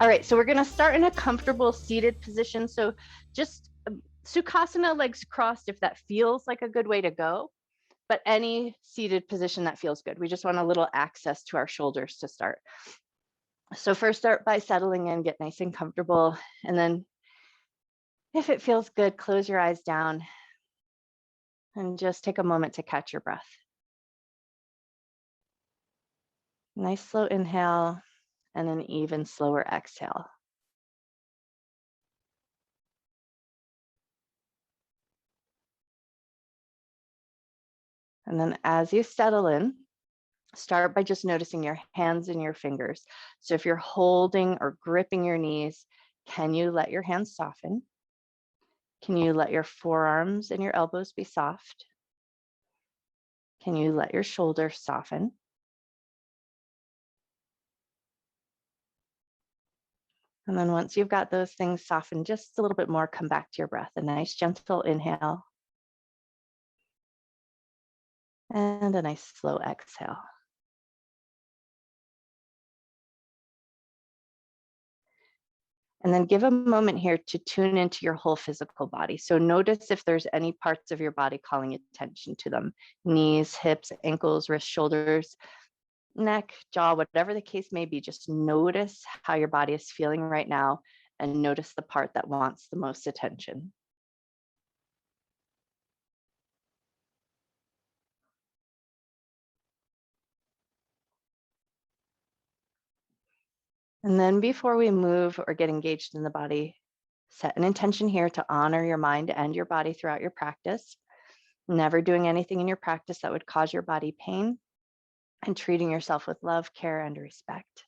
All right, so we're going to start in a comfortable seated position. So just Sukhasana, legs crossed, if that feels like a good way to go, but any seated position that feels good. We just want a little access to our shoulders to start. So first start by settling in, get nice and comfortable. And then if it feels good, close your eyes down and just take a moment to catch your breath. Nice slow inhale and an even slower exhale. And then as you settle in, start by just noticing your hands and your fingers. So if you're holding or gripping your knees, can you let your hands soften? Can you let your forearms and your elbows be soft? Can you let your shoulders soften? And then once you've got those things softened just a little bit more, come back to your breath. A nice gentle inhale. And a nice slow exhale. And then give a moment here to tune into your whole physical body. So notice if there's any parts of your body calling attention to them. Knees, hips, ankles, wrists, shoulders, neck, jaw, whatever the case may be. Just notice how your body is feeling right now and notice the part that wants the most attention. And then before we move or get engaged in the body, set an intention here to honor your mind and your body throughout your practice. Never doing anything in your practice that would cause your body pain, and treating yourself with love, care, and respect.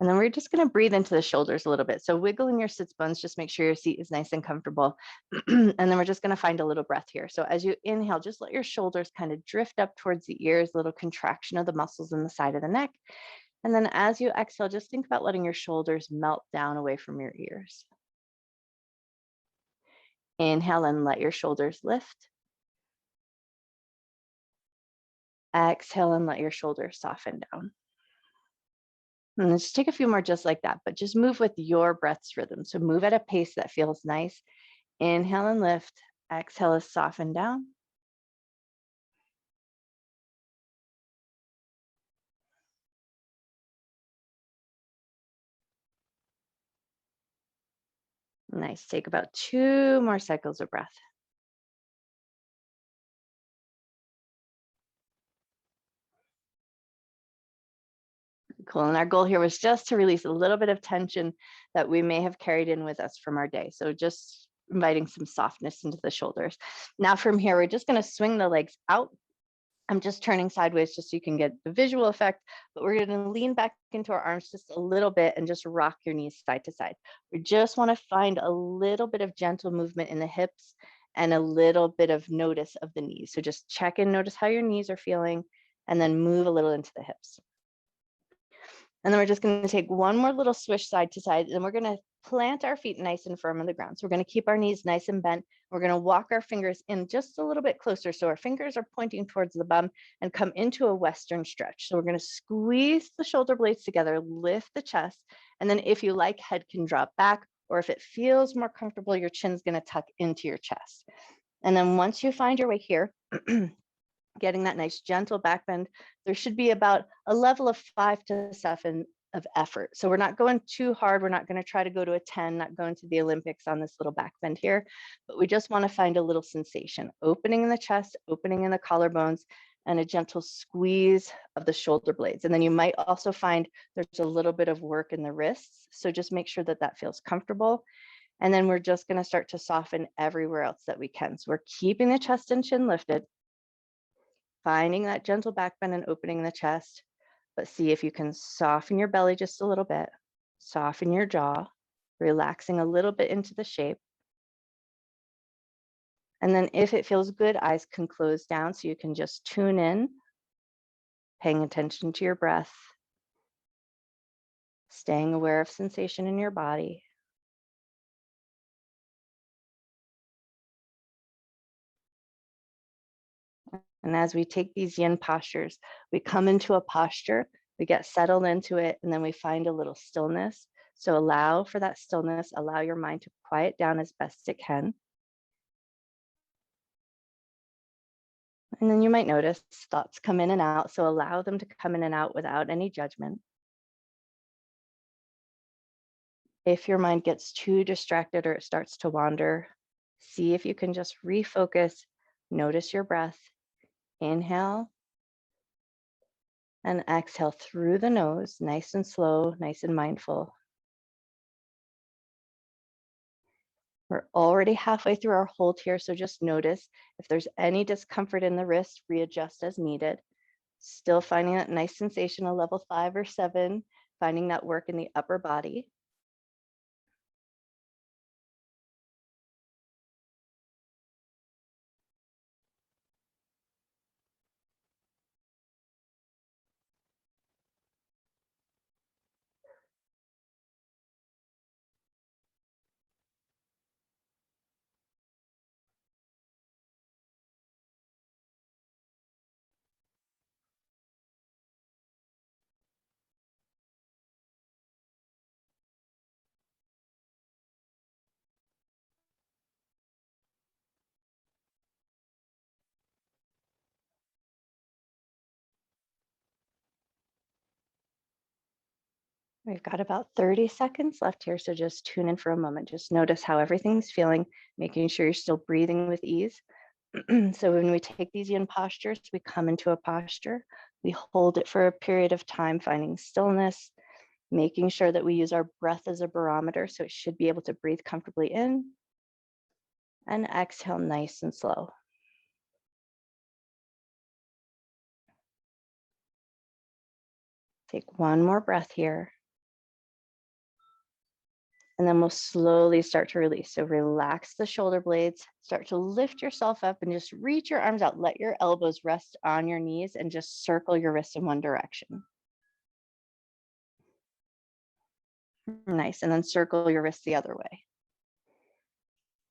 And then we're just going to breathe into the shoulders a little bit. So wiggle in your sits bones, just make sure your seat is nice and comfortable. And then we're just going to find a little breath here. So as you inhale, just let your shoulders kind of drift up towards the ears, a little contraction of the muscles in the side of the neck. And then as you exhale, just think about letting your shoulders melt down away from your ears. Inhale and let your shoulders lift. Exhale and let your shoulders soften down. And then just take a few more just like that, but just move with your breath's rhythm. So move at a pace that feels nice. Inhale and lift. Exhale is soften down. Nice. Take about 2 more cycles of breath. Cool. And our goal here was just to release a little bit of tension that we may have carried in with us from our day. So just inviting some softness into the shoulders. Now from here, we're just going to swing the legs out. I'm just turning sideways just so you can get the visual effect, but we're going to lean back into our arms just a little bit and just rock your knees side to side. We just want to find a little bit of gentle movement in the hips and a little bit of notice of the knees. So just check in, notice how your knees are feeling, and then move a little into the hips. And then we're just going to take one more little swish side to side, and we're going to plant our feet nice and firm on the ground. So we're going to keep our knees nice and bent. We're going to walk our fingers in just a little bit closer. So our fingers are pointing towards the bum and come into a Western stretch. So we're going to squeeze the shoulder blades together, lift the chest. And then if you like, head can drop back, or if it feels more comfortable, your chin's going to tuck into your chest. And then once you find your way here, getting that nice gentle back bend, there should be about a level of 5 to 7 of effort. So we're not going too hard. We're not going to try to go to a 10, not going to the Olympics on this little back bend here, but we just want to find a little sensation, opening in the chest, opening in the collarbones, and a gentle squeeze of the shoulder blades. And then you might also find there's a little bit of work in the wrists. So just make sure that that feels comfortable. And then we're just going to start to soften everywhere else that we can. So we're keeping the chest and chin lifted, finding that gentle back bend and opening the chest, but see if you can soften your belly just a little bit, soften your jaw, relaxing a little bit into the shape. And then if it feels good, eyes can close down so you can just tune in, paying attention to your breath, staying aware of sensation in your body. And as we take these yin postures, we come into a posture, we get settled into it, and then we find a little stillness. So allow for that stillness, allow your mind to quiet down as best it can. And then you might notice thoughts come in and out. So allow them to come in and out without any judgment. If your mind gets too distracted or it starts to wander, see if you can just refocus, notice your breath. Inhale and exhale through the nose, nice and slow, nice and mindful. We're already halfway through our hold here, so just notice if there's any discomfort in the wrist, readjust as needed. Still finding that nice sensation of level 5 or 7, finding that work in the upper body. We've got about 30 seconds left here, so just tune in for a moment. Just notice how everything's feeling, making sure you're still breathing with ease. So when we take these yin postures, we come into a posture, we hold it for a period of time, finding stillness, making sure that we use our breath as a barometer, so it should be able to breathe comfortably in and exhale nice and slow. Take one more breath here. And then we'll slowly start to release. So relax the shoulder blades, start to lift yourself up and just reach your arms out. Let your elbows rest on your knees and just circle your wrists in one direction. Nice. And then circle your wrists the other way.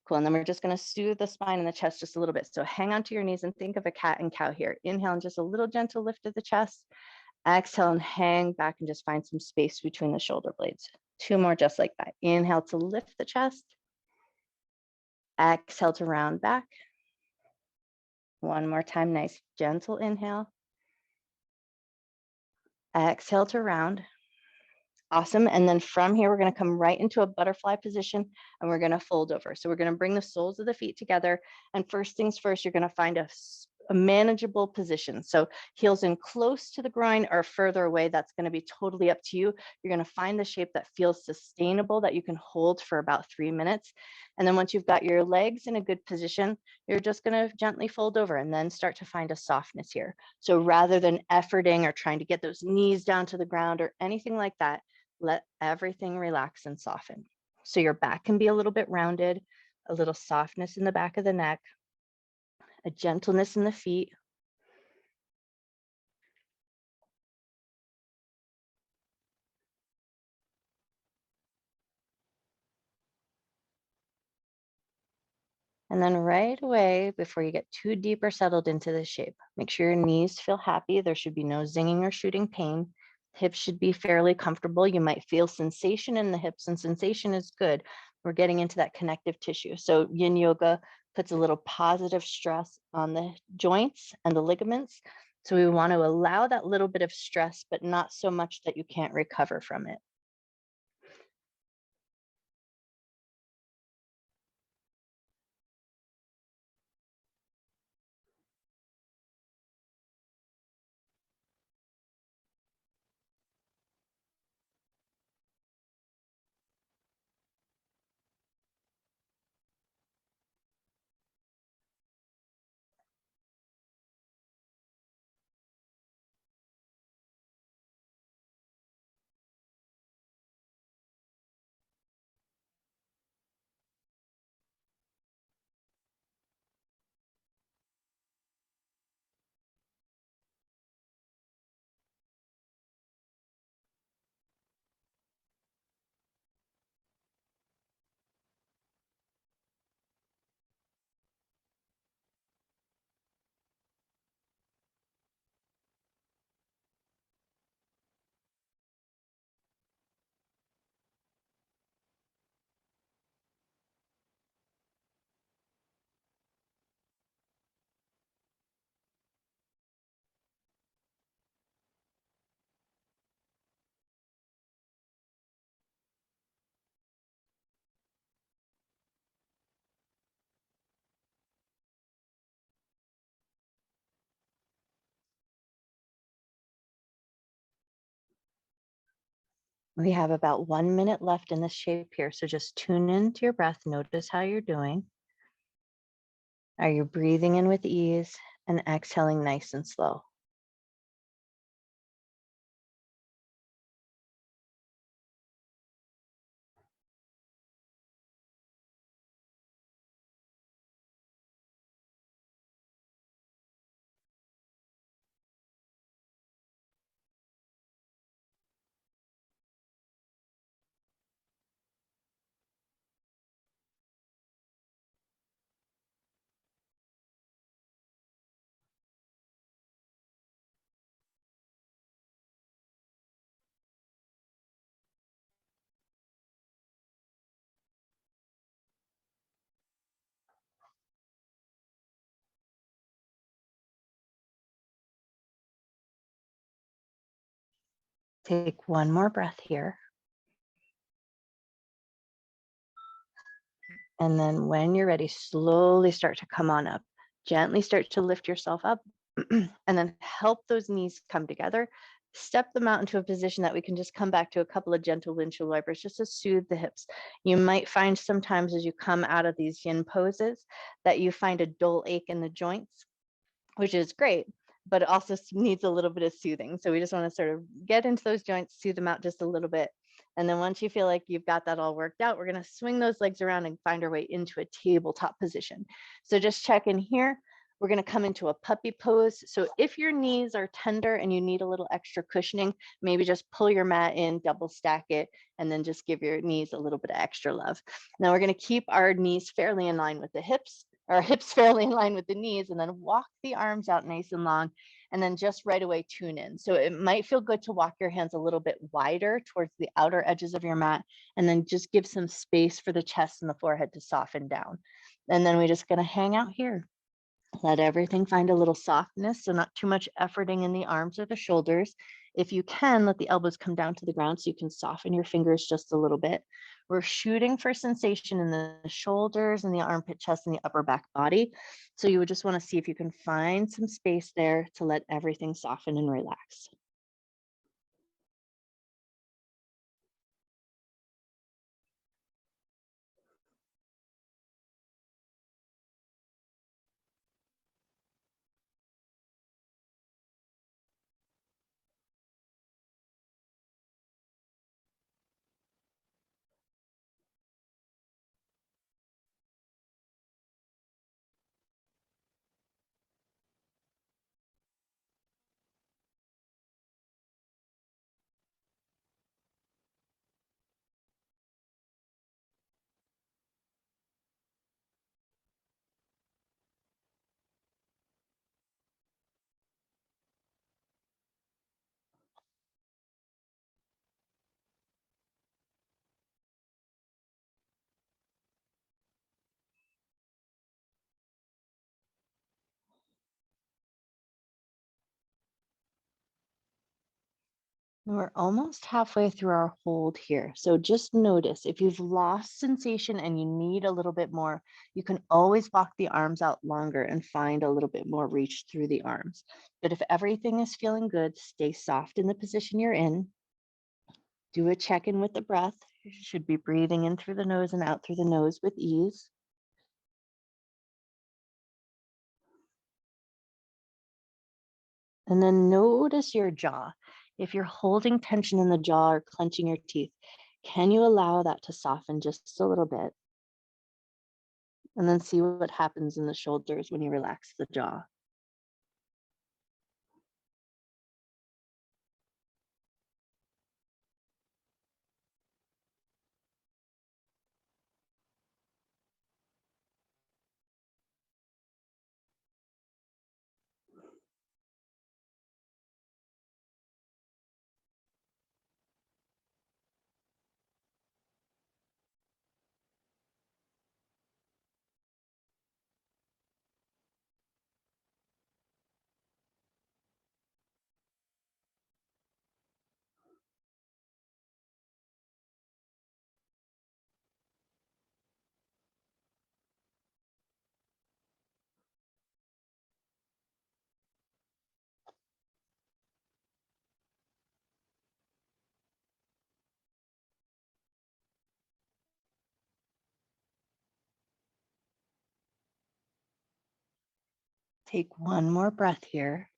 Cool. And then we're just going to soothe the spine and the chest just a little bit. So hang onto your knees and think of a cat and cow here. Inhale and just a little gentle lift of the chest. Exhale and hang back and just find some space between the shoulder blades. 2 more just like that. Inhale to lift the chest. Exhale to round back. One more time, nice gentle inhale. Exhale to round. Awesome. And then from here, we're going to come right into a butterfly position and we're going to fold over. So we're going to bring the soles of the feet together. And first things first, you're going to find a manageable position. So heels in close to the groin or further away. That's going to be totally up to you. You're going to find the shape that feels sustainable that you can hold for about 3 minutes. And then once you've got your legs in a good position, you're just going to gently fold over and then start to find a softness here. So rather than efforting or trying to get those knees down to the ground or anything like that, let everything relax and soften. So your back can be a little bit rounded, a little softness in the back of the neck, a gentleness in the feet. And then right away, before you get too deep or settled into the shape, make sure your knees feel happy. There should be no zinging or shooting pain. Hips should be fairly comfortable. You might feel sensation in the hips, and sensation is good. We're getting into that connective tissue. So Yin Yoga puts a little positive stress on the joints and the ligaments. So we want to allow that little bit of stress, but not so much that you can't recover from it. We have about 1 minute left in this shape here. So just tune into your breath. Notice how you're doing. Are you breathing in with ease and exhaling nice and slow? Take one more breath here. And then when you're ready, slowly start to come on up. Gently start to lift yourself up and then help those knees come together. Step them out into a position that we can just come back to a couple of gentle windshield wipers just to soothe the hips. You might find sometimes as you come out of these yin poses that you find a dull ache in the joints, which is great, but it also needs a little bit of soothing. So we just want to sort of get into those joints, soothe them out just a little bit. And then once you feel like you've got that all worked out, we're going to swing those legs around and find our way into a tabletop position. So just check in here. We're going to come into a puppy pose. So if your knees are tender and you need a little extra cushioning, maybe just pull your mat in, double stack it, and then just give your knees a little bit of extra love. Now we're going to keep our knees fairly in line with the hips, our hips fairly in line with the knees, and then walk the arms out nice and long, and then just right away tune in. So it might feel good to walk your hands a little bit wider towards the outer edges of your mat, and then just give some space for the chest and the forehead to soften down. And then we're just gonna hang out here. Let everything find a little softness, so not too much efforting in the arms or the shoulders. If you can, let the elbows come down to the ground so you can soften your fingers just a little bit. We're shooting for sensation in the shoulders and the armpit, chest, and the upper back body. So you would just want to see if you can find some space there to let everything soften and relax. We're almost halfway through our hold here. So just notice if you've lost sensation and you need a little bit more, you can always walk the arms out longer and find a little bit more reach through the arms. But if everything is feeling good, stay soft in the position you're in. Do a check in with the breath. You should be breathing in through the nose and out through the nose with ease. And then notice your jaw. If you're holding tension in the jaw or clenching your teeth, can you allow that to soften just a little bit? And then see what happens in the shoulders when you relax the jaw. Take one more breath here.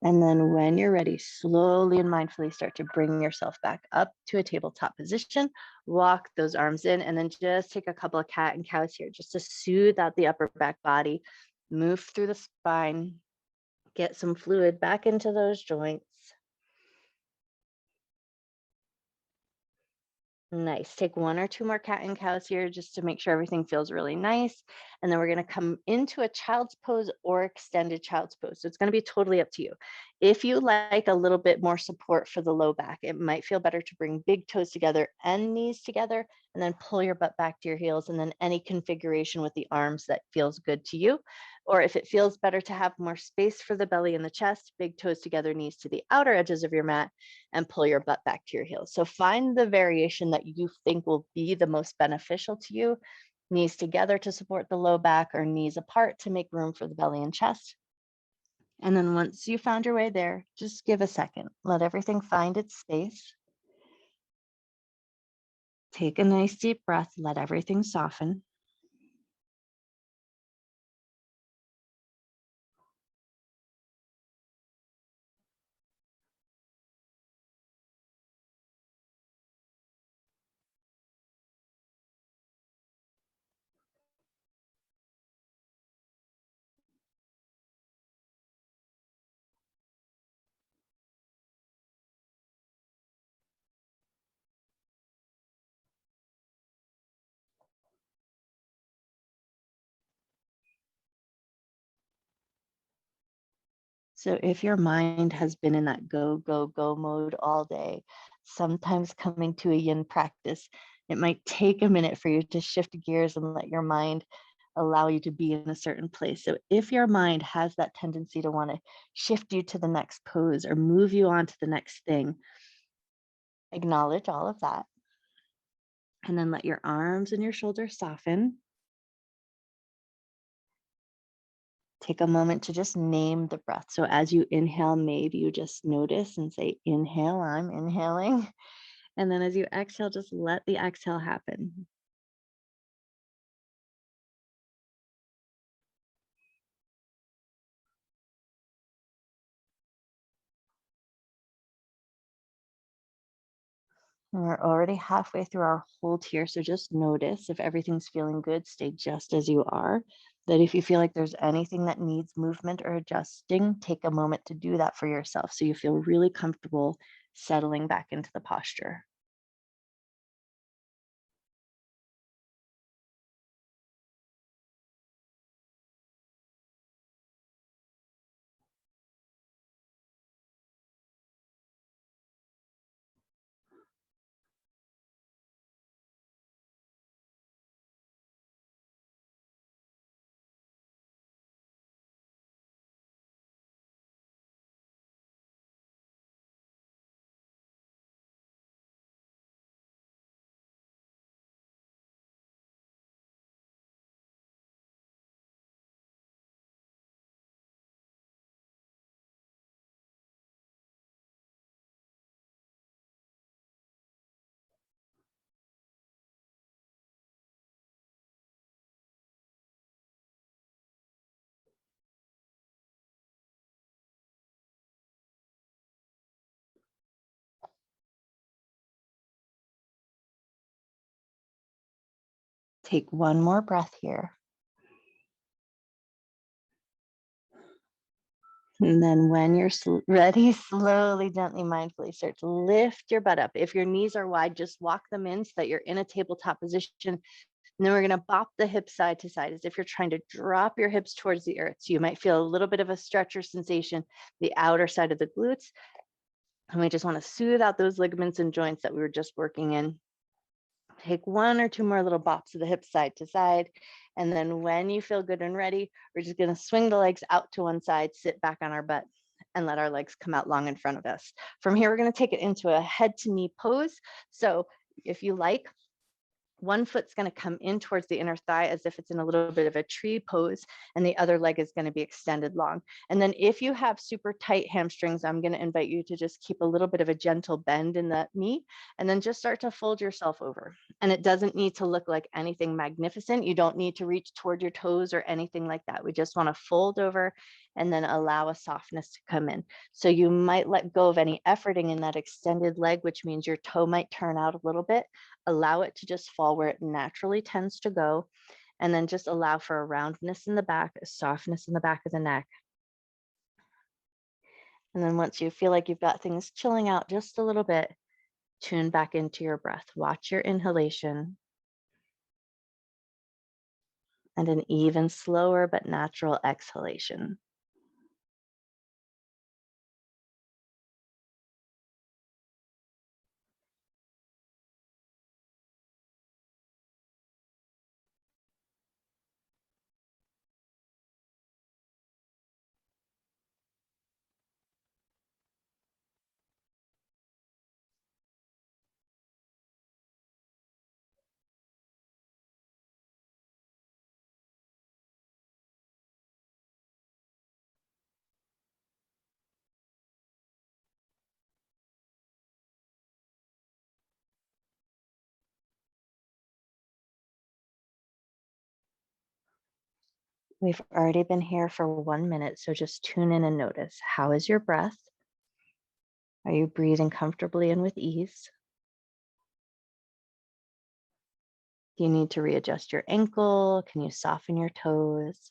And then when you're ready, slowly and mindfully start to bring yourself back up to a tabletop position. Walk those arms in, and then just take a couple of cat and cows here just to soothe out the upper back body. Move through the spine, get some fluid back into those joints. Nice. Take one or two more cat and cows here just to make sure everything feels really nice. And then we're going to come into a child's pose or extended child's pose. So it's going to be totally up to you. If you like a little bit more support for the low back, it might feel better to bring big toes together and knees together, and then pull your butt back to your heels, and then any configuration with the arms that feels good to you. Or if it feels better to have more space for the belly and the chest, big toes together, knees to the outer edges of your mat, and pull your butt back to your heels. So find the variation that you think will be the most beneficial to you. Knees together to support the low back, or knees apart to make room for the belly and chest. And then once you found your way there, just give a second. Let everything find its space. Take a nice deep breath. Let everything soften. So if your mind has been in that go, go, go mode all day, sometimes coming to a yin practice, it might take a minute for you to shift gears and let your mind allow you to be in a certain place. So if your mind has that tendency to want to shift you to the next pose or move you on to the next thing, acknowledge all of that. And then let your arms and your shoulders soften. Take a moment to just name the breath. So as you inhale, maybe you just notice and say, inhale, I'm inhaling. And then as you exhale, just let the exhale happen. And we're already halfway through our hold here. So just notice if everything's feeling good, stay just as you are. That if you feel like there's anything that needs movement or adjusting, take a moment to do that for yourself so you feel really comfortable settling back into the posture. Take one more breath here. And then when you're ready, slowly, gently, mindfully start to lift your butt up. If your knees are wide, just walk them in so that you're in a tabletop position. And then we're going to bop the hips side to side as if you're trying to drop your hips towards the earth. So you might feel a little bit of a stretcher sensation, the outer side of the glutes. And we just want to soothe out those ligaments and joints that we were just working in. Take one or two more little bops of the hips side to side. And then when you feel good and ready, we're just going to swing the legs out to one side, sit back on our butt, and let our legs come out long in front of us. From here, we're going to take it into a head to knee pose. So if you like, one foot's going to come in towards the inner thigh as if it's in a little bit of a tree pose, and the other leg is going to be extended long. And then if you have super tight hamstrings, I'm going to invite you to just keep a little bit of a gentle bend in the knee, and then just start to fold yourself over. And it doesn't need to look like anything magnificent. You don't need to reach toward your toes or anything like that. We just want to fold over and then allow a softness to come in. So you might let go of any efforting in that extended leg, which means your toe might turn out a little bit. Allow it to just fall where it naturally tends to go. And then just allow for a roundness in the back, a softness in the back of the neck. And then once you feel like you've got things chilling out just a little bit, tune back into your breath. Watch your inhalation and an even slower but natural exhalation. We've already been here for 1 minute, so just tune in and notice. How is your breath? Are you breathing comfortably and with ease? Do you need to readjust your ankle? Can you soften your toes?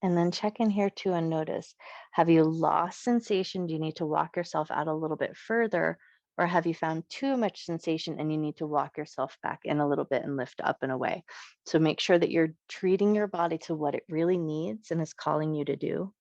And then check in here too and notice, have you lost sensation? Do you need to walk yourself out a little bit further? Or have you found too much sensation and you need to walk yourself back in a little bit and lift up and away? So make sure that you're treating your body to what it really needs and is calling you to do.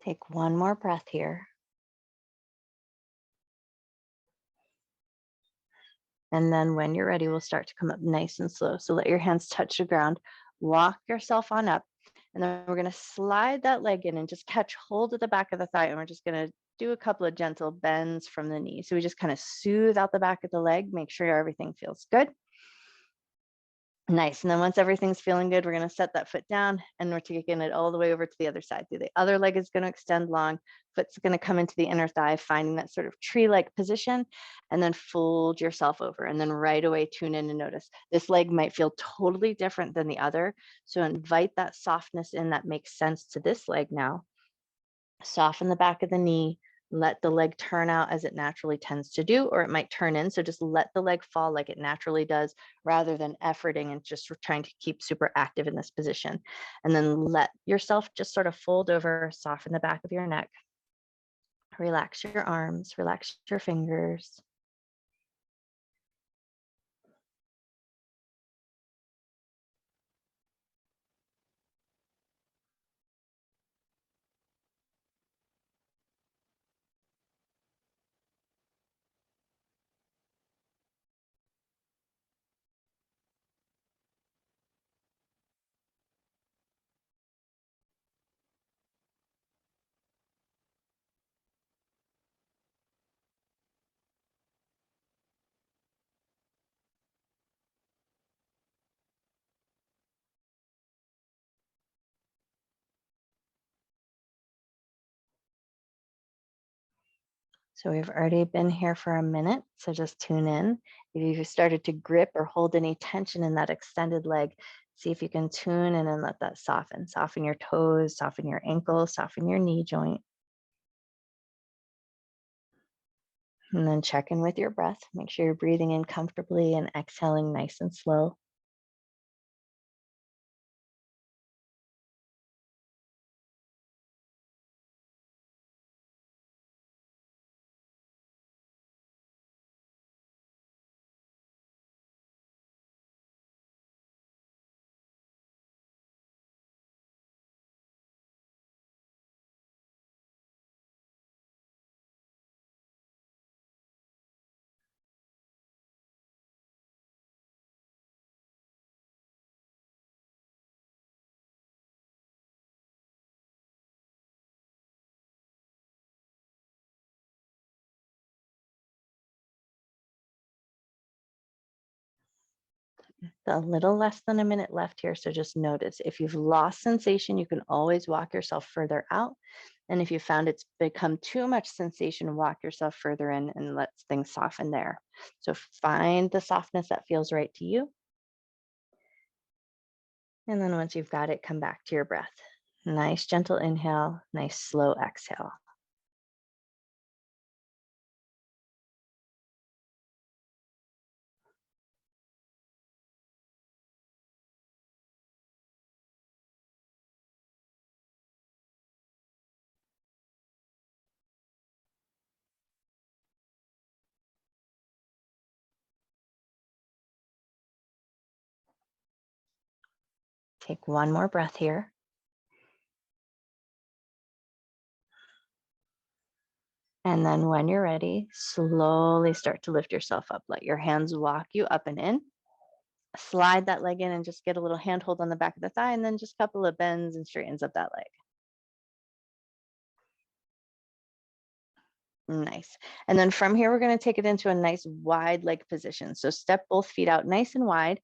Take one more breath here. And then when you're ready, we'll start to come up nice and slow. So let your hands touch the ground, walk yourself on up. And then we're going to slide that leg in and just catch hold of the back of the thigh. And we're just going to do a couple of gentle bends from the knee. So we just kind of soothe out the back of the leg, make sure everything feels good. Nice. And then once everything's feeling good, we're going to set that foot down and we're taking it all the way over to the other side. The other leg is going to extend long. Foot's going to come into the inner thigh, finding that sort of tree-like position, and then fold yourself over. And then right away, tune in and notice. This leg might feel totally different than the other. So invite that softness in that makes sense to this leg now. Soften the back of the knee, let the leg turn out as it naturally tends to do, or it might turn in. So just let the leg fall like it naturally does rather than efforting and just trying to keep super active in this position. And then let yourself just sort of fold over, soften the back of your neck. Relax your arms, relax your fingers. So we've already been here for a minute, so just tune in. If you've started to grip or hold any tension in that extended leg, see if you can tune in and let that soften. Soften your toes, soften your ankles, soften your knee joint. And then check in with your breath. Make sure you're breathing in comfortably and exhaling nice and slow. A little less than a minute left here, so just notice. If you've lost sensation, you can always walk yourself further out. And if you found it's become too much sensation, walk yourself further in and let things soften there. So find the softness that feels right to you. And then once you've got it, come back to your breath. Nice gentle inhale, nice slow exhale. Take one more breath here. And then when you're ready, slowly start to lift yourself up. Let your hands walk you up and in. Slide that leg in and just get a little handhold on the back of the thigh, and then just a couple of bends and straightens up that leg. Nice. And then from here, we're going to take it into a nice wide leg position. So step both feet out nice and wide,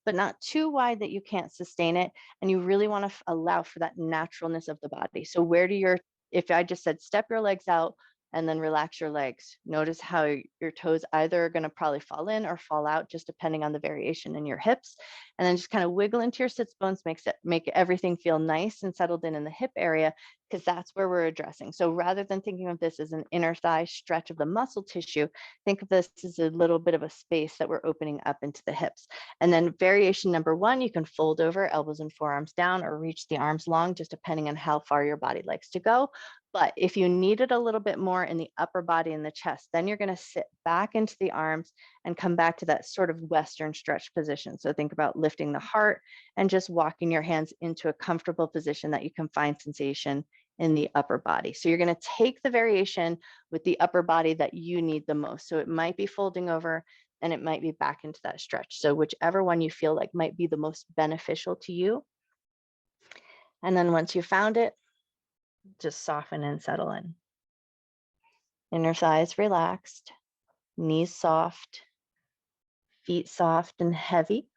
but not too wide that you can't sustain it. And you really want to allow for that naturalness of the body. So where do your, if I just said step your legs out and then relax your legs, notice how your toes either are going to probably fall in or fall out, just depending on the variation in your hips. And then just kind of wiggle into your sits bones, make everything feel nice and settled in the hip area, because that's where we're addressing. So rather than thinking of this as an inner thigh stretch of the muscle tissue, think of this as a little bit of a space that we're opening up into the hips. And then variation number one, you can fold over, elbows and forearms down, or reach the arms long, just depending on how far your body likes to go. But if you needed a little bit more in the upper body and the chest, then you're going to sit back into the arms and come back to that sort of Western stretch position. So think about lifting the heart and just walking your hands into a comfortable position that you can find sensation in the upper body. So you're going to take the variation with the upper body that you need the most. So it might be folding over and it might be back into that stretch. So whichever one you feel like might be the most beneficial to you. And then once you found it, just soften and settle in. Inner thighs relaxed, knees soft, feet soft and heavy.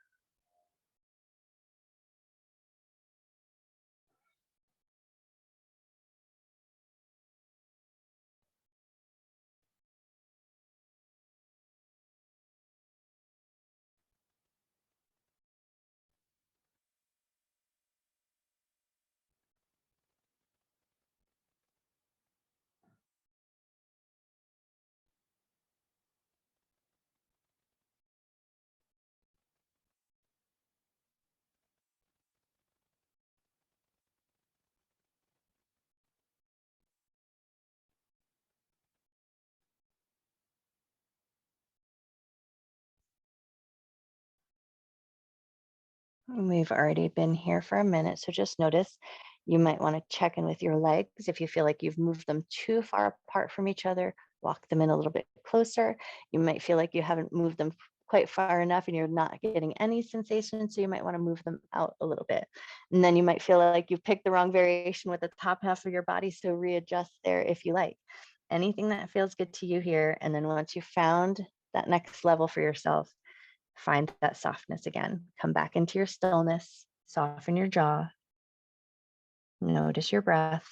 We've already been here for a minute, so just notice you might want to check in with your legs. If you feel like you've moved them too far apart from each other, walk them in a little bit closer. You might feel like you haven't moved them quite far enough and you're not getting any sensation, so you might want to move them out a little bit. And then you might feel like you've picked the wrong variation with the top half of your body, so readjust there if you like. Anything that feels good to you here, and then once you've found that next level for yourself, find that softness again. Come back into your stillness, soften your jaw, notice your breath.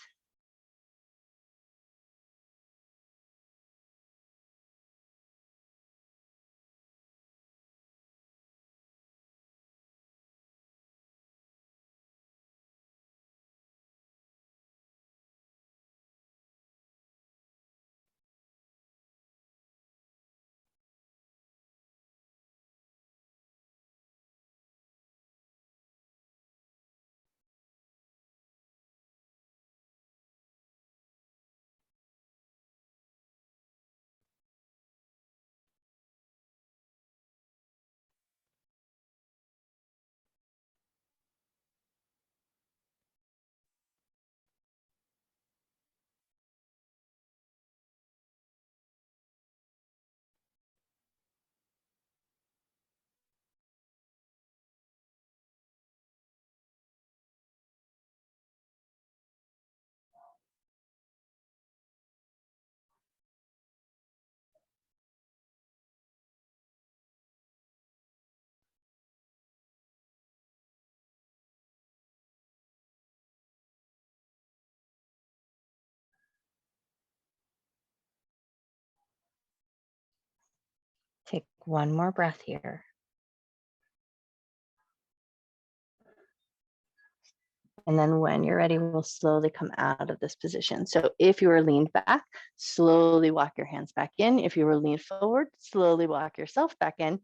One more breath here. And then when you're ready, we'll slowly come out of this position. So if you were leaned back, slowly walk your hands back in. If you were leaned forward, slowly walk yourself back in.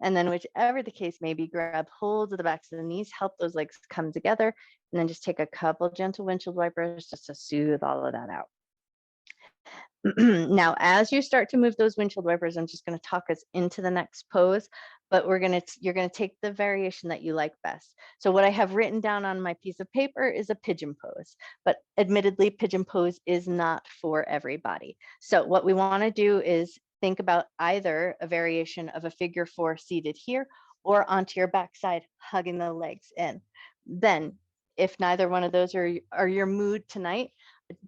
And then whichever the case may be, grab hold of the backs of the knees, help those legs come together, and then just take a couple gentle windshield wipers just to soothe all of that out. Now, as you start to move those windshield wipers, I'm just going to talk us into the next pose, but you're going to take the variation that you like best. So what I have written down on my piece of paper is a pigeon pose, but admittedly, pigeon pose is not for everybody. So what we want to do is think about either a variation of a figure four seated here or onto your backside, hugging the legs in. Then, if neither one of those are your mood tonight,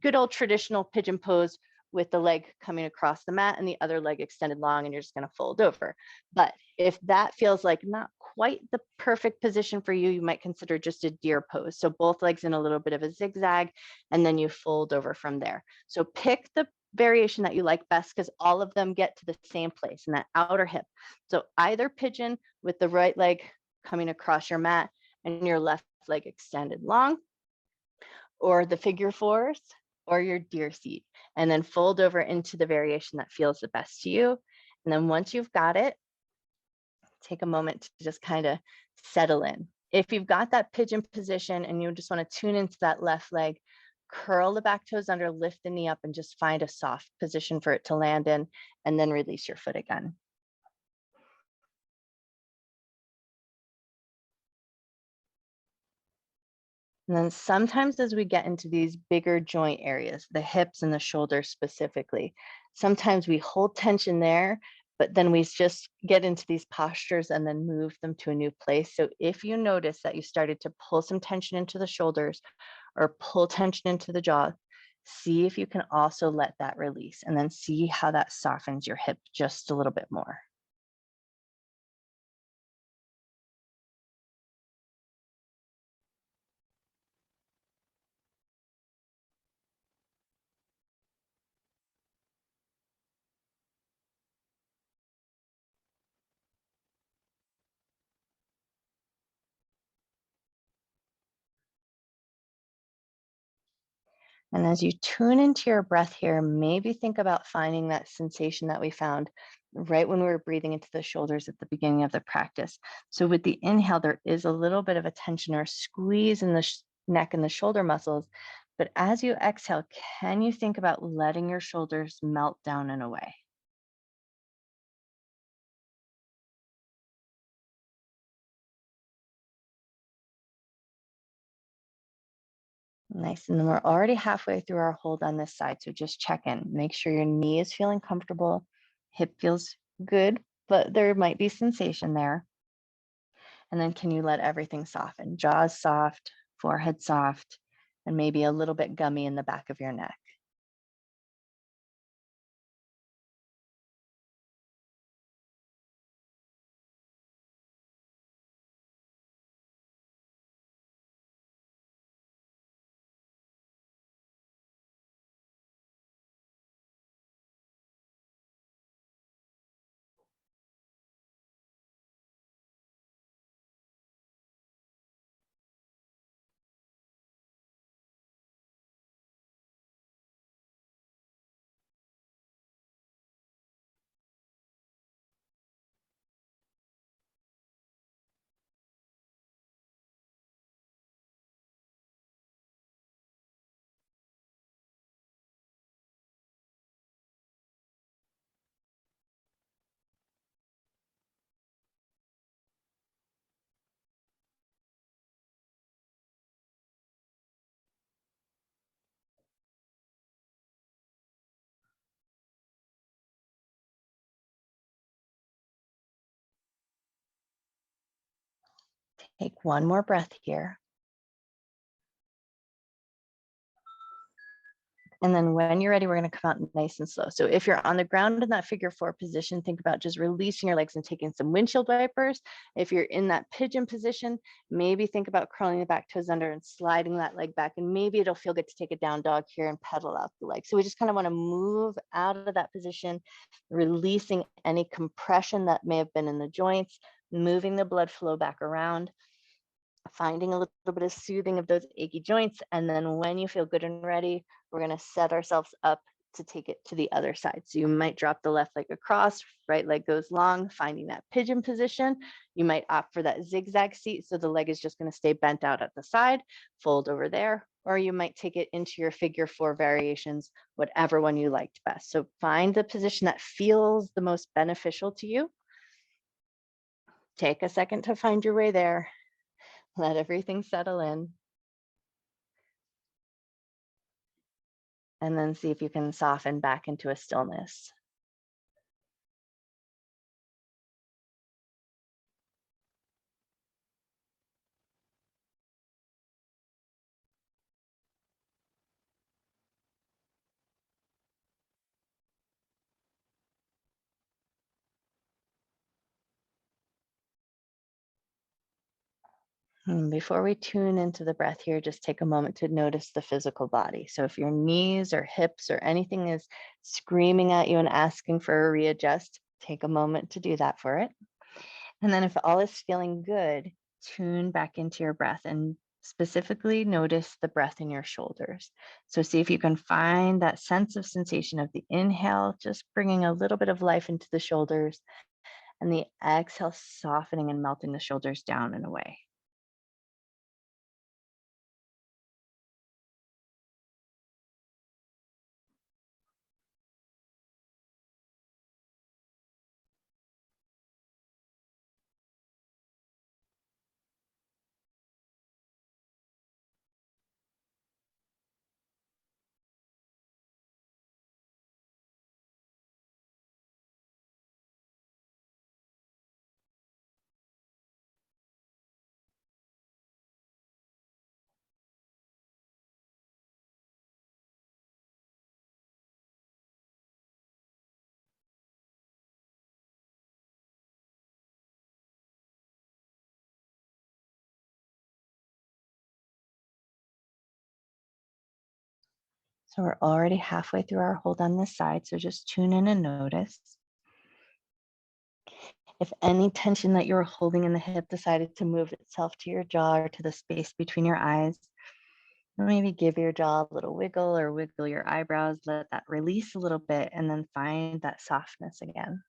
good old traditional pigeon pose with the leg coming across the mat and the other leg extended long, and you're just going to fold over. But if that feels like not quite the perfect position for you, you might consider just a deer pose. So both legs in a little bit of a zigzag, and then you fold over from there. So pick the variation that you like best, because all of them get to the same place in that outer hip. So either pigeon with the right leg coming across your mat and your left leg extended long, or the figure fours, or your deer seat, and then fold over into the variation that feels the best to you. And then once you've got it, take a moment to just kind of settle in. If you've got that pigeon position and you just want to tune into that left leg, curl the back toes under, lift the knee up, and just find a soft position for it to land in, and then release your foot again. And then sometimes as we get into these bigger joint areas, the hips and the shoulders specifically, sometimes we hold tension there, but then we just get into these postures and then move them to a new place. So if you notice that you started to pull some tension into the shoulders or pull tension into the jaw, see if you can also let that release, and then see how that softens your hip just a little bit more. And as you tune into your breath here, maybe think about finding that sensation that we found right when we were breathing into the shoulders at the beginning of the practice. So with the inhale, there is a little bit of a tension or squeeze in the neck and the shoulder muscles. But as you exhale, can you think about letting your shoulders melt down and away? Nice. And then we're already halfway through our hold on this side. So just check in. Make sure your knee is feeling comfortable. Hip feels good, but there might be sensation there. And then can you let everything soften? Jaws soft, forehead soft, and maybe a little bit gummy in the back of your neck. Take one more breath here. And then when you're ready, we're going to come out nice and slow. So if you're on the ground in that figure 4 position, think about just releasing your legs and taking some windshield wipers. If you're in that pigeon position, maybe think about curling the back toes under and sliding that leg back. And maybe it'll feel good to take a down dog here and pedal out the leg. So we just kind of want to move out of that position, releasing any compression that may have been in the joints, moving the blood flow back around, finding a little bit of soothing of those achy joints. And then when you feel good and ready, we're going to set ourselves up to take it to the other side. So you might drop the left leg across, right leg goes long, finding that pigeon position. You might opt for that zigzag seat. So the leg is just going to stay bent out at the side, fold over there, or you might take it into your figure 4 variations, whatever one you liked best. So find the position that feels the most beneficial to you. Take a second to find your way there. Let everything settle in. And then see if you can soften back into a stillness. Before we tune into the breath here, just take a moment to notice the physical body. So if your knees or hips or anything is screaming at you and asking for a readjust, take a moment to do that for it. And then if all is feeling good, tune back into your breath and specifically notice the breath in your shoulders. So see if you can find that sense of sensation of the inhale, just bringing a little bit of life into the shoulders, and the exhale softening and melting the shoulders down and away. So we're already halfway through our hold on this side. So just tune in and notice. If any tension that you were holding in the hip decided to move itself to your jaw or to the space between your eyes, maybe give your jaw a little wiggle or wiggle your eyebrows, let that release a little bit, and then find that softness again.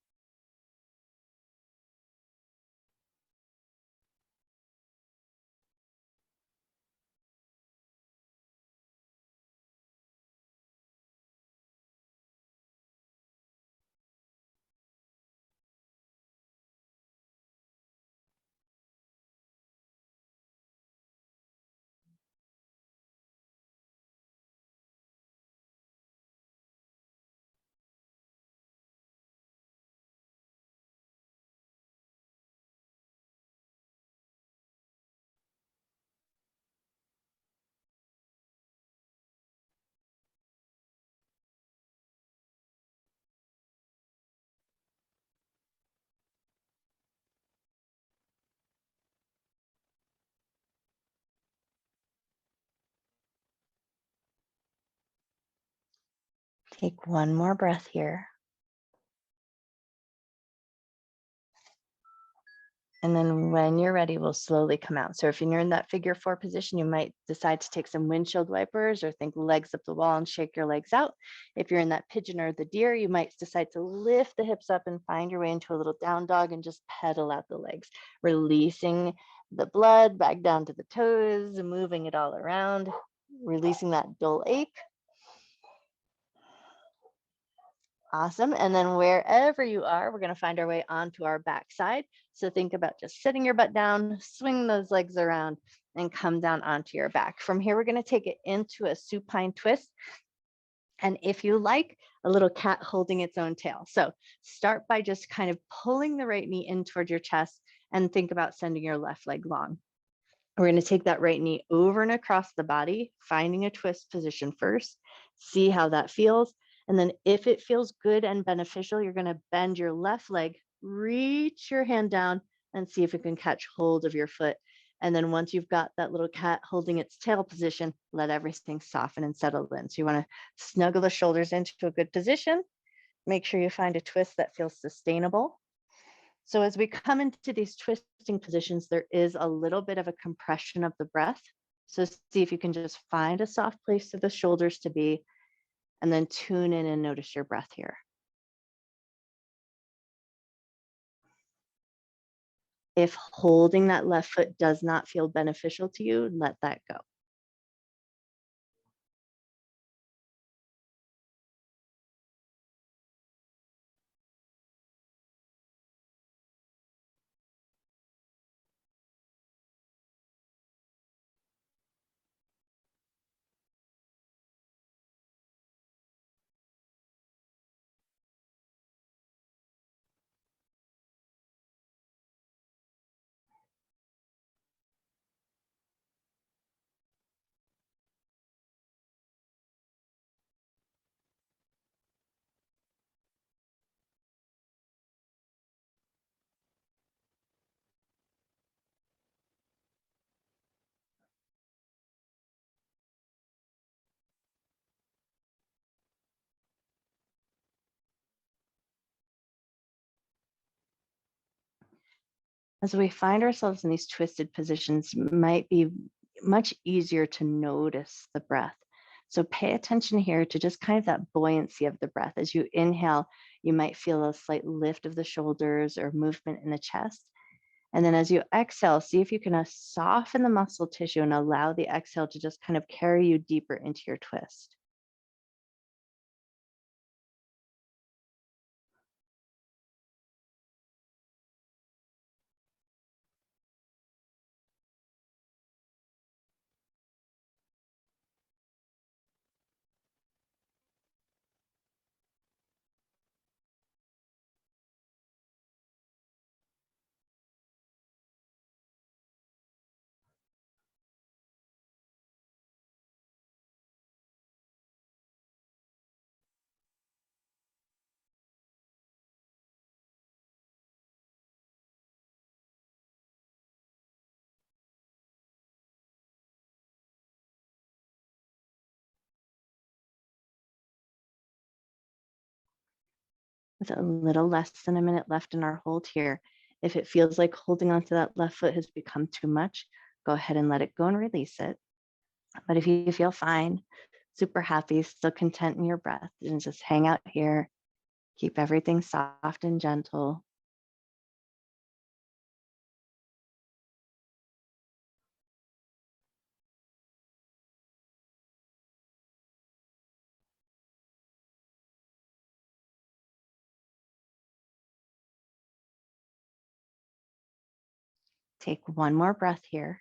Take one more breath here. And then when you're ready, we'll slowly come out. So if you're in that figure 4 position, you might decide to take some windshield wipers or think legs up the wall and shake your legs out. If you're in that pigeon or the deer, you might decide to lift the hips up and find your way into a little down dog and just pedal out the legs, releasing the blood back down to the toes, moving it all around, releasing that dull ache. Awesome. And then wherever you are, we're going to find our way onto our backside. So think about just sitting your butt down, swing those legs around, and come down onto your back. From here, we're going to take it into a supine twist. And if you like, a little cat holding its own tail. So start by just kind of pulling the right knee in towards your chest and think about sending your left leg long. We're going to take that right knee over and across the body, finding a twist position first, See how that feels. And then if it feels good and beneficial, you're going to bend your left leg, reach your hand down and see if it can catch hold of your foot. And then once you've got that little cat holding its tail position, let everything soften and settle in. So you want to snuggle the shoulders into a good position. Make sure you find a twist that feels sustainable. So as we come into these twisting positions, there is a little bit of a compression of the breath. So see if you can just find a soft place for the shoulders to be, and then tune in and notice your breath here. If holding that left foot does not feel beneficial to you, let that go. As we find ourselves in these twisted positions, might be much easier to notice the breath. So pay attention here to just kind of that buoyancy of the breath. As you inhale, you might feel a slight lift of the shoulders or movement in the chest. And then as you exhale, see if you can soften the muscle tissue and allow the exhale to just kind of carry you deeper into your twist. With a little less than a minute left in our hold here, if it feels like holding onto that left foot has become too much, go ahead and let it go and release it. But if you feel fine, super happy, still content in your breath, and just hang out here, keep everything soft and gentle. Take one more breath here.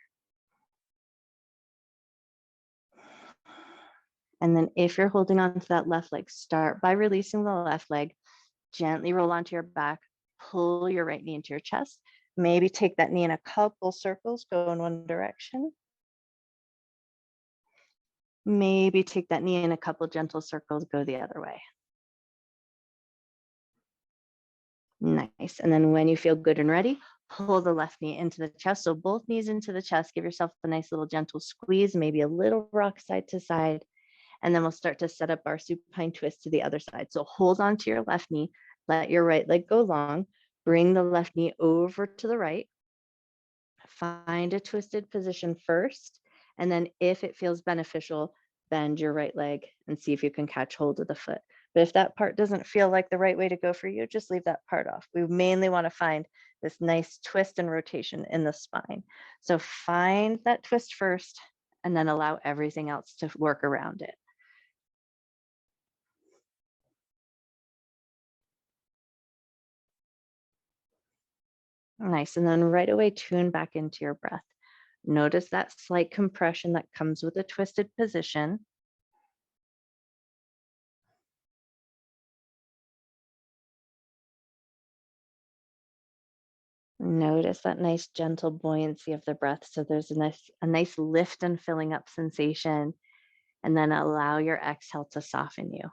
And then if you're holding on to that left leg, start by releasing the left leg, gently roll onto your back, pull your right knee into your chest. Maybe take that knee in a couple circles, go in one direction. Maybe take that knee in a couple gentle circles, go the other way. Nice. And then when you feel good and ready, pull the left knee into the chest. So both knees into the chest. Give yourself a nice little gentle squeeze, maybe a little rock side to side. And then we'll start to set up our supine twist to the other side. So hold on to your left knee, let your right leg go long, bring the left knee over to the right, find a twisted position first. And then if it feels beneficial, bend your right leg and see if you can catch hold of the foot. But if that part doesn't feel like the right way to go for you, just leave that part off. We mainly want to find this nice twist and rotation in the spine. So find that twist first and then allow everything else to work around it. Nice. And then right away, tune back into your breath. Notice that slight compression that comes with a twisted position. Notice that nice gentle buoyancy of the breath. So there's a nice lift and filling up sensation. and then allow your exhale to soften you.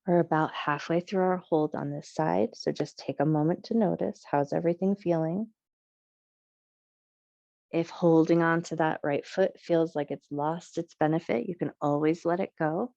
We're about halfway through our hold on this side, so just take a moment to notice, how's everything feeling? If holding on to that right foot feels like it's lost its benefit, you can always let it go.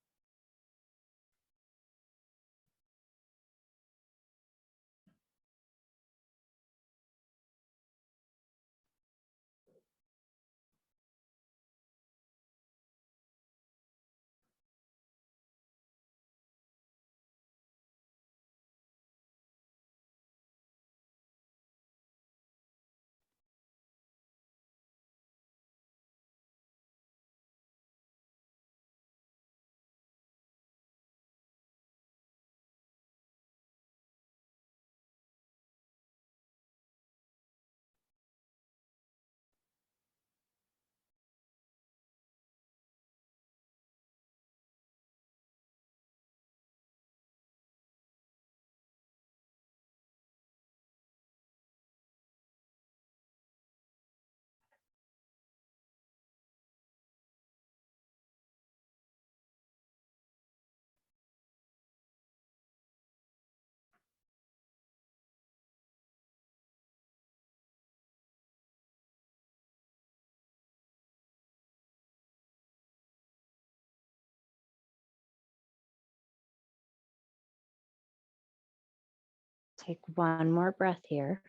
Take one more breath here.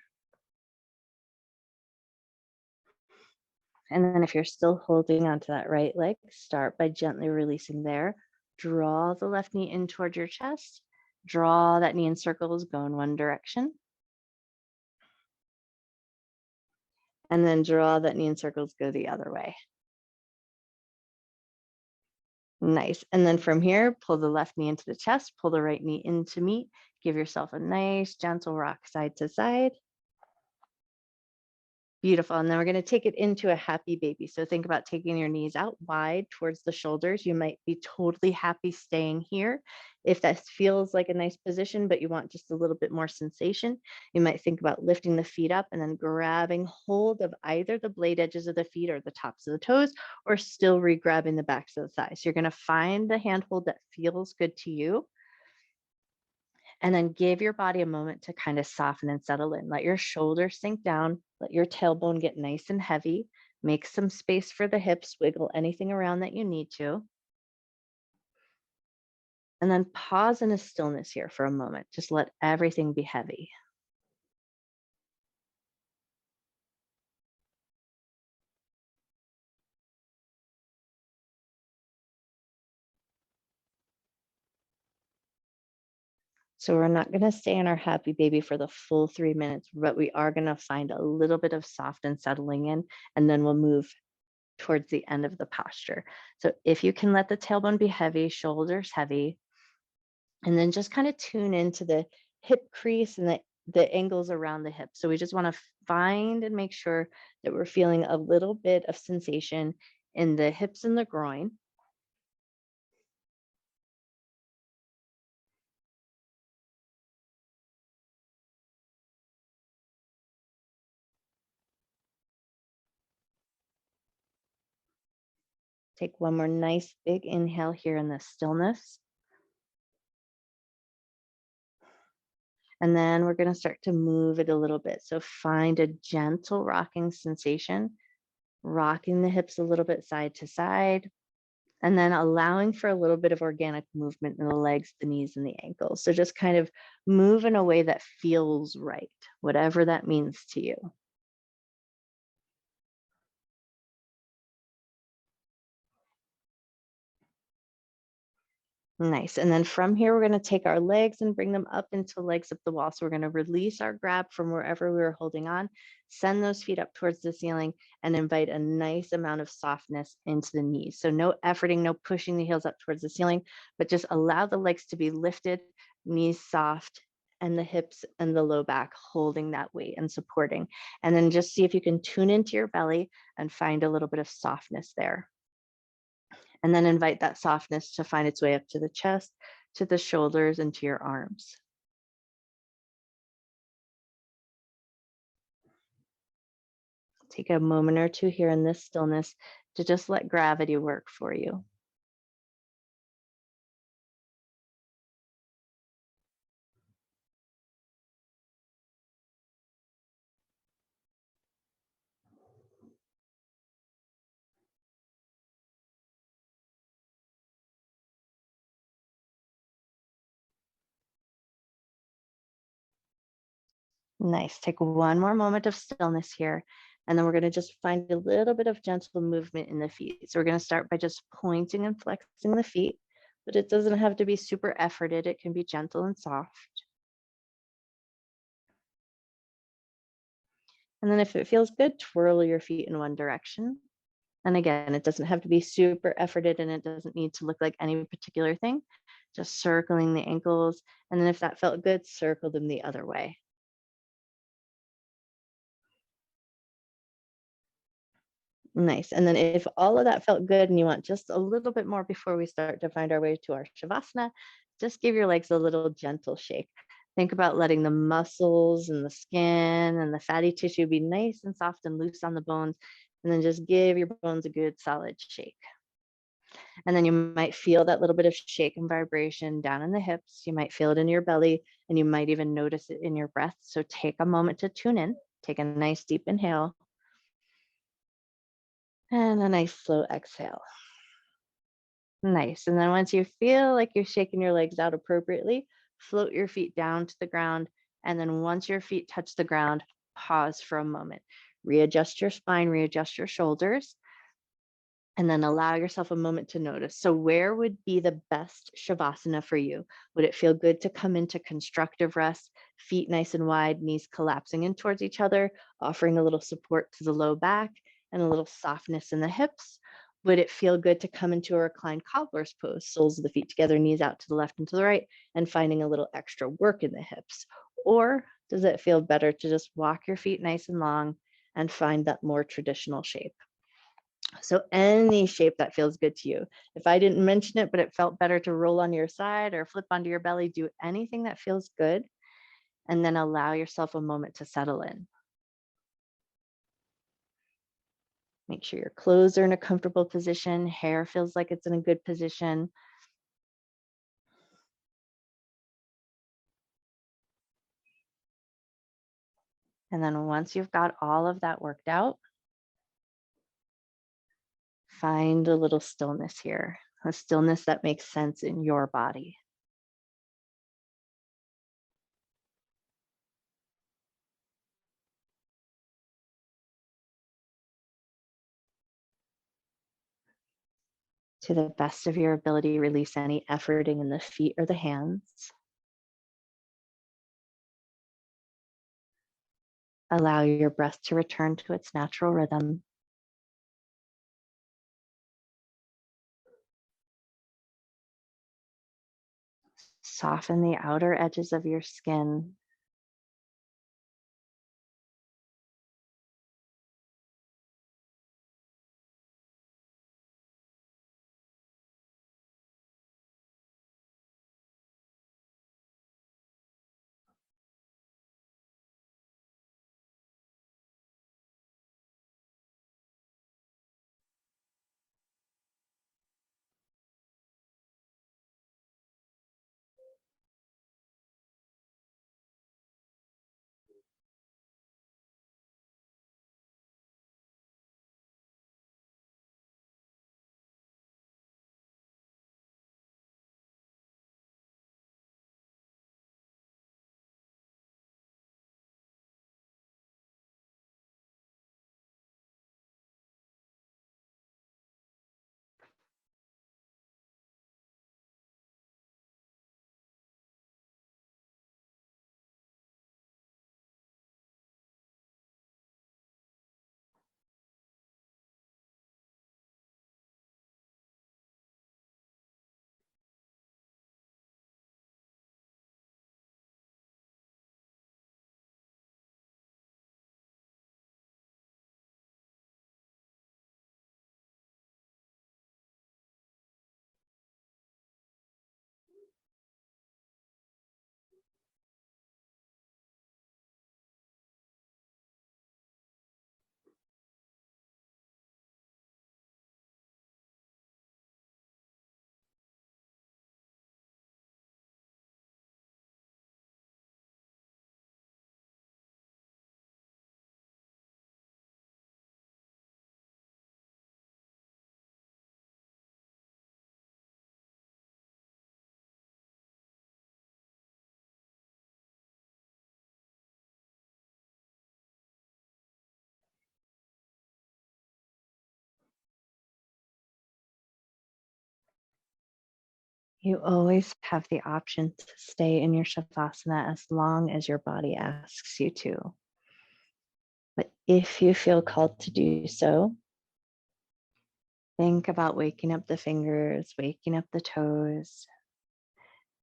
And then if you're still holding onto that right leg, start by gently releasing there. Draw the left knee in toward your chest. Draw that knee in circles, go in one direction. And then draw that knee in circles, go the other way. Nice. And then from here, pull the left knee into the chest, pull the right knee in to meet. Give yourself a nice gentle rock side to side. Beautiful. And then we're going to take it into a happy baby. So think about taking your knees out wide towards the shoulders. You might be totally happy staying here. If that feels like a nice position, but you want just a little bit more sensation, you might think about lifting the feet up and then grabbing hold of either the blade edges of the feet or the tops of the toes, or still re-grabbing the backs of the thighs. You're going to find the handhold that feels good to you. And then give your body a moment to kind of soften and settle in. Let your shoulders sink down. Let your tailbone get nice and heavy. Make some space for the hips. Wiggle anything around that you need to. And then pause in a stillness here for a moment. Just let everything be heavy. So we're not going to stay in our happy baby for the full 3 minutes, but we are going to find a little bit of soft and settling in, and then we'll move towards the end of the posture. So if you can let the tailbone be heavy, shoulders heavy, and then just kind of tune into the hip crease and the angles around the hip. So we just want to find and make sure that we're feeling a little bit of sensation in the hips and the groin. Take one more nice big inhale here in the stillness. And then we're going to start to move it a little bit. So find a gentle rocking sensation. rocking the hips a little bit side to side, and then allowing for a little bit of organic movement in the legs, the knees, and the ankles. So just kind of move in a way that feels right, whatever that means to you. Nice. And then from here, we're going to take our legs and bring them up into legs up the wall. So we're going to release our grab from wherever we were holding on, send those feet up towards the ceiling, and invite a nice amount of softness into the knees. So no efforting, no pushing the heels up towards the ceiling, but just allow the legs to be lifted, knees soft, and the hips and the low back holding that weight and supporting. And then just see if you can tune into your belly and find a little bit of softness there. And then invite that softness to find its way up to the chest, to the shoulders, and to your arms. Take a moment or two here in this stillness to just let gravity work for you. Nice. Take one more moment of stillness here. And then we're going to just find a little bit of gentle movement in the feet. So we're going to start by just pointing and flexing the feet, but it doesn't have to be super efforted. It can be gentle and soft. And then if it feels good, twirl your feet in one direction. And again, it doesn't have to be super efforted and it doesn't need to look like any particular thing. Just circling the ankles. And then if that felt good, circle them the other way. Nice. And then if all of that felt good and you want just a little bit more before we start to find our way to our Shavasana, just give your legs a little gentle shake. Think about letting the muscles and the skin and the fatty tissue be nice and soft and loose on the bones. And then just give your bones a good solid shake. And then you might feel that little bit of shake and vibration down in the hips. You might feel it in your belly and you might even notice it in your breath. So take a moment to tune in. Take a nice deep inhale and a nice slow exhale. Nice. And then once you feel like you're shaking your legs out appropriately, float your feet down to the ground. And then once your feet touch the ground, pause for a moment. Readjust your spine, readjust your shoulders, and then allow yourself a moment to notice. So, where would be the best Shavasana for you? Would it feel good to come into constructive rest, feet nice and wide, knees collapsing in towards each other, offering a little support to the low back and a little softness in the hips? Would it feel good to come into a reclined cobbler's pose, soles of the feet together, knees out to the left and to the right, and finding a little extra work in the hips? Or does it feel better to just walk your feet nice and long and find that more traditional shape? So any shape that feels good to you. If I didn't mention it, but it felt better to roll on your side or flip onto your belly, do anything that feels good, and then allow yourself a moment to settle in. Make sure your clothes are in a comfortable position, hair feels like it's in a good position. And then once you've got all of that worked out, find a little stillness here, a stillness that makes sense in your body. To the best of your ability, release any efforting in the feet or the hands. Allow your breath to return to its natural rhythm. Soften the outer edges of your skin. You always have the option to stay in your Shavasana as long as your body asks you to. But if you feel called to do so, think about waking up the fingers, waking up the toes,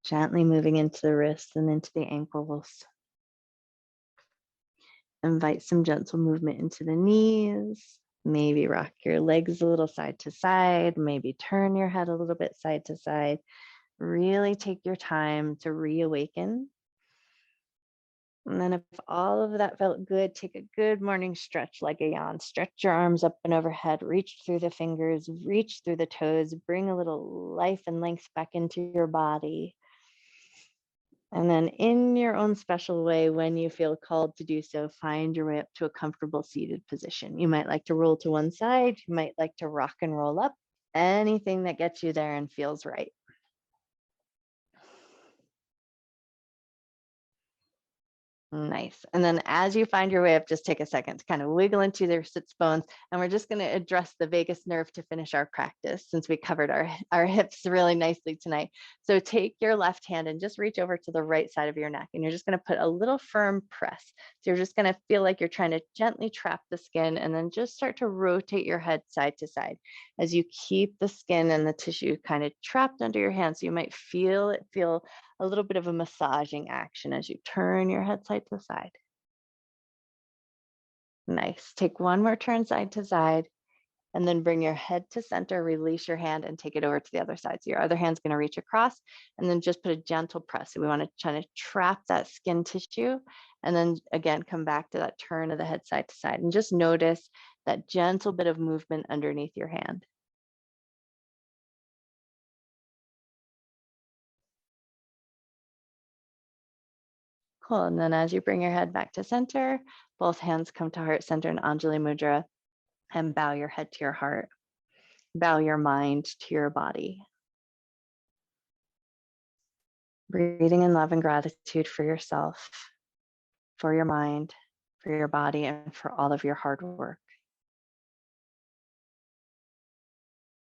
gently moving into the wrists and into the ankles. Invite some gentle movement into the knees. Maybe rock your legs a little side to side. Maybe turn your head a little bit side to side. Really take your time to reawaken. And then if all of that felt good, take a good morning stretch like a yawn. Stretch your arms up and overhead, reach through the fingers, reach through the toes, bring a little life and length back into your body. And then in your own special way, when you feel called to do so, find your way up to a comfortable seated position. You might like to roll to one side. You might like to rock and roll up. Anything that gets you there and feels right. Nice. And then as you find your way up, just take a second to kind of wiggle into their sits bones. And we're just going to address the vagus nerve to finish our practice since we covered our hips really nicely tonight. So take your left hand and just reach over to the right side of your neck. And you're just going to put a little firm press. So you're just going to feel like you're trying to gently trap the skin and then just start to rotate your head side to side as you keep the skin and the tissue kind of trapped under your hand. So you might feel a little bit of a massaging action as you turn your head side to side. Nice. Take one more turn side to side and then bring your head to center, release your hand and take it over to the other side. So your other hand's going to reach across and then just put a gentle press. So we want to try to trap that skin tissue and then again, come back to that turn of the head side to side and just notice that gentle bit of movement underneath your hand. Cool. And then as you bring your head back to center, both hands come to heart center and Anjali Mudra and bow your head to your heart. Bow your mind to your body. Breathing in love and gratitude for yourself, for your mind, for your body, and for all of your hard work.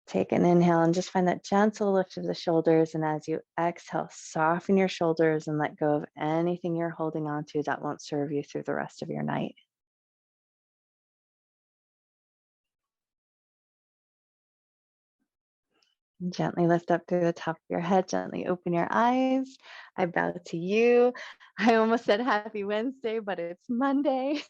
Take an inhale and just find that gentle lift of the shoulders. And as you exhale, soften your shoulders and let go of anything you're holding on to that won't serve you through the rest of your night. Gently lift up through the top of your head, gently open your eyes. I bow to you. I almost said happy Wednesday, but it's Monday.